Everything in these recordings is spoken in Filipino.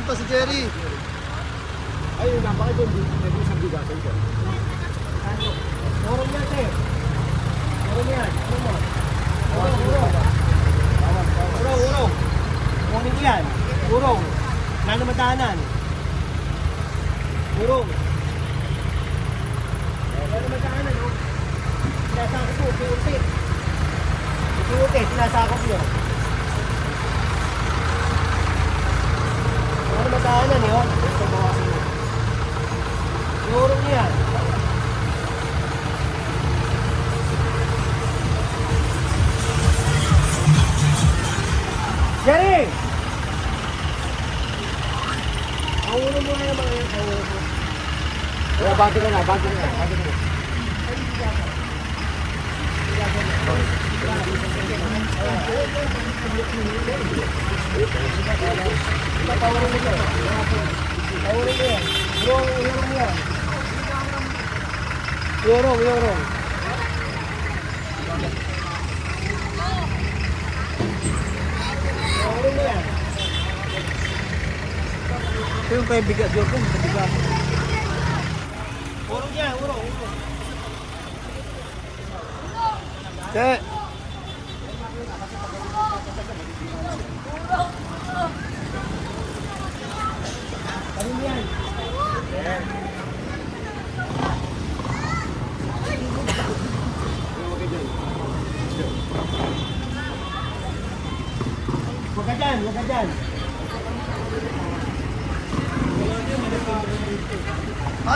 to si Jerry. Ay, napaka doon. Hindi isang bigasan ko. Urong yan, sir. Urong yan. Urong. Urong yan. Urong. Nanamatahanan. Urong. Nanamatahanan, no? Sinasakot mo, piuti. Piuti, sinasakot nyo. Nanamatahanan, yun. Urong yan. Jerry! Ang ulo mo ngayon mga yan, ang ulo mo. Kaya bati ka na. Yorong. Yung kaya bigat yun, bigat. Urong niya, urong. Che. Karin yan. Huwag ka dyan.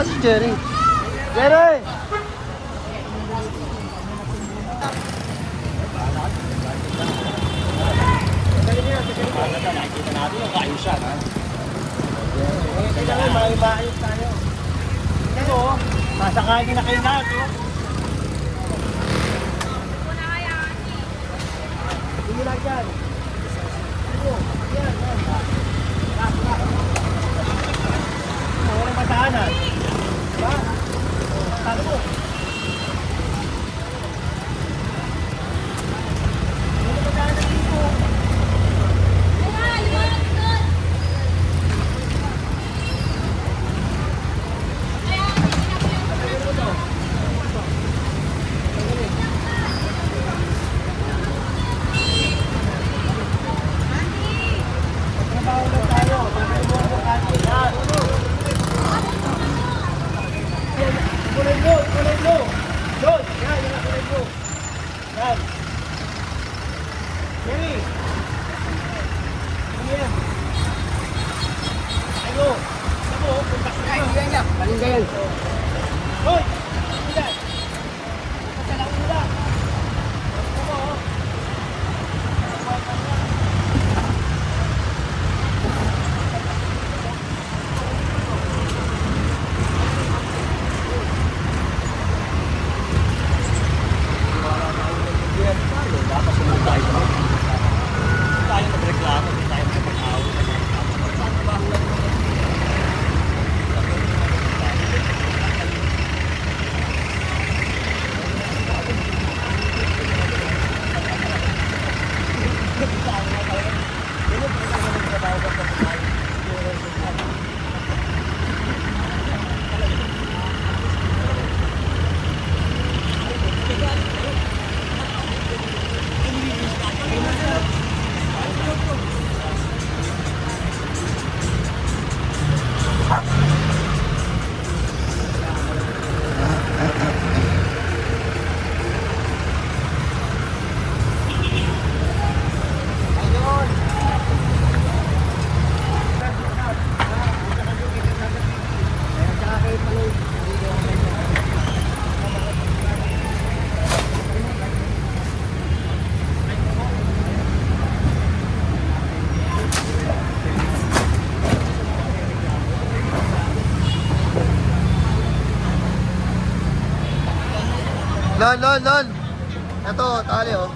Si Jerry. Jerry! Nakikita natin yung kaayusan, ha? Kailangan maayos tayo. Ito, masakain na kayo lahat, oh. Hindi lang yan. Yan. Walang matahanan. Diba? Sabi ko. Walang matahanan dito. Lon. Ito, tali oh.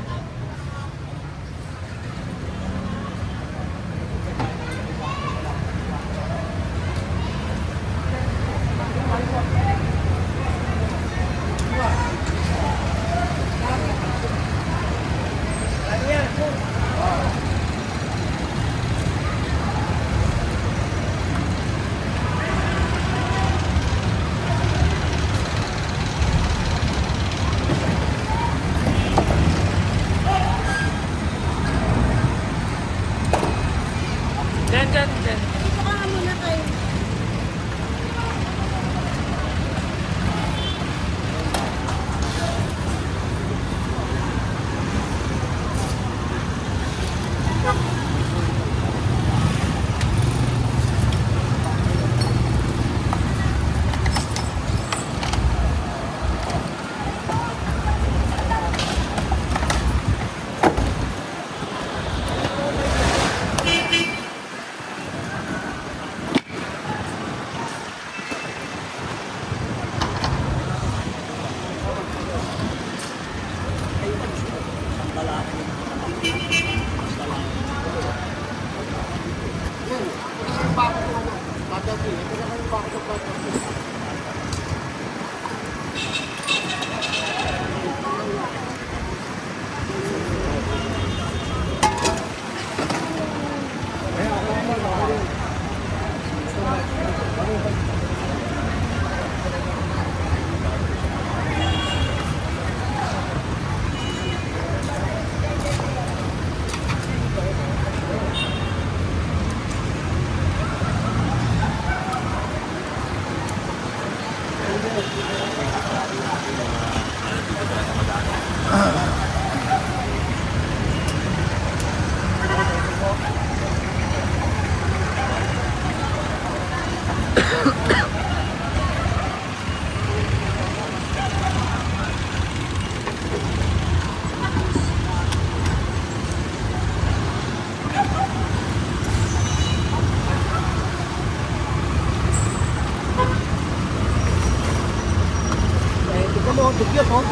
mo, dugyot, oh.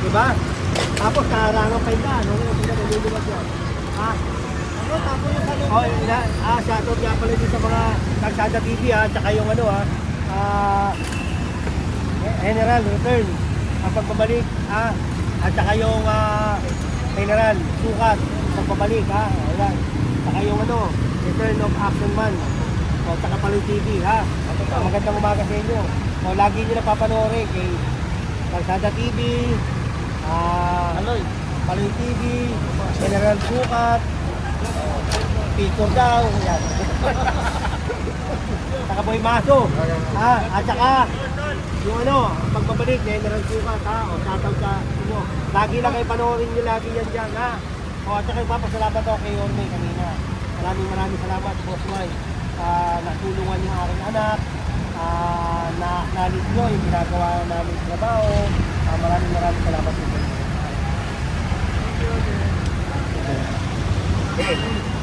Diba? Tapos karangan pa yung daan, no? Hindi na naluluwag yan. Ha? Ano, tapos yung ano? Oh, shoutout nga pala din sa mga Kalsada TV, ha? Tsaka yung ano, ha? General Return. Ang pagbabalik, ha? At saka yung General Sukat. Pagbabalik, ha? Ayan. Tsaka yung ano, Return of Action Man. O, tsaka pala yung TV, ha? Magandang umaga sa inyo. O, lagi nyo napapanoorin kay Kalsada TV, Paloy TV, General Sukat, Picture daw, yan. Saka Boy Maso, at saka yung ano, ang pagbabalik, General Sukat, ha, o shoutout sa inyo. Lagi lang kayo panoorin nyo lagi yan dyan, ha. O, at saka papasalamat ako kay Orme kanina. Maraming salamat, Boss Mike. Natulungan yung aking anak, na-acknowledge nyo yung ginagawa namin sa trabaho. Maraming salamat po. Okay.